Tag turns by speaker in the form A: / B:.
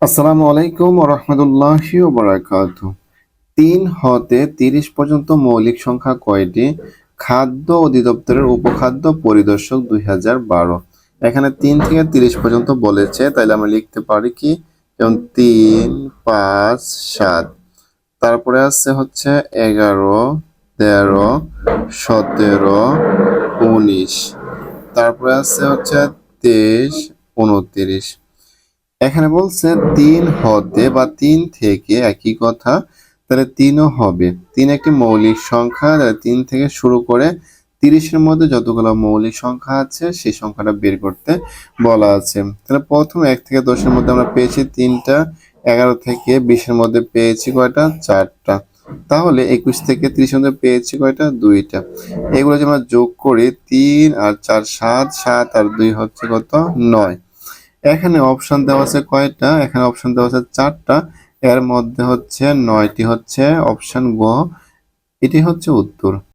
A: আসসালামু আলাইকুম ওয়া রাহমাতুল্লাহি ওয়া বারাকাতুহু। ৩ হতে ৩০ পর্যন্ত মৌলিক সংখ্যা কয়টি? খাদ্য অধিদপ্তরের উপখাদ্য পরিদর্শক ২০১২। এখানে ৩ থেকে ৩০ পর্যন্ত বলেছে, তাইলে আমরা লিখতে পারি কি? যেমন ৩, ৫, ৭। তারপরে আছে হচ্ছে ১১, ১৩, ১৭, ১৯। তারপরে আছে হচ্ছে ২৩, ২৯। এখানে বলছে ৩ হতে বা ৩ থেকে একই কথা, তাহলে ৩ ও হবে। ৩ একটি মৌলিক সংখ্যা, তাহলে ৩ থেকে শুরু করে ৩০ এর মধ্যে যতগুলো মৌলিক সংখ্যা আছে সেই সংখ্যাটা বের করতে বলা আছে। তাহলে প্রথম ১ থেকে ১০ এর মধ্যে আমরা পেয়েছি ৩টা, ১১ থেকে ২০ এর মধ্যে পেয়েছি কয়টা? ৪টা। তাহলে ২১ থেকে ৩০ এর মধ্যে পেয়েছি কয়টা? ২টা। এগুলো যদি আমরা যোগ করি ৩ আর ৪ ৭, ৭ আর ২ হচ্ছে কত? ৯। এখানে অপশন দেওয়া আছে কয়টা? এখানে অপশন দেওয়া আছে ৪টা। এর মধ্যে হচ্ছে ৯টি হচ্ছে অপশন গ। এটি হচ্ছে উত্তর।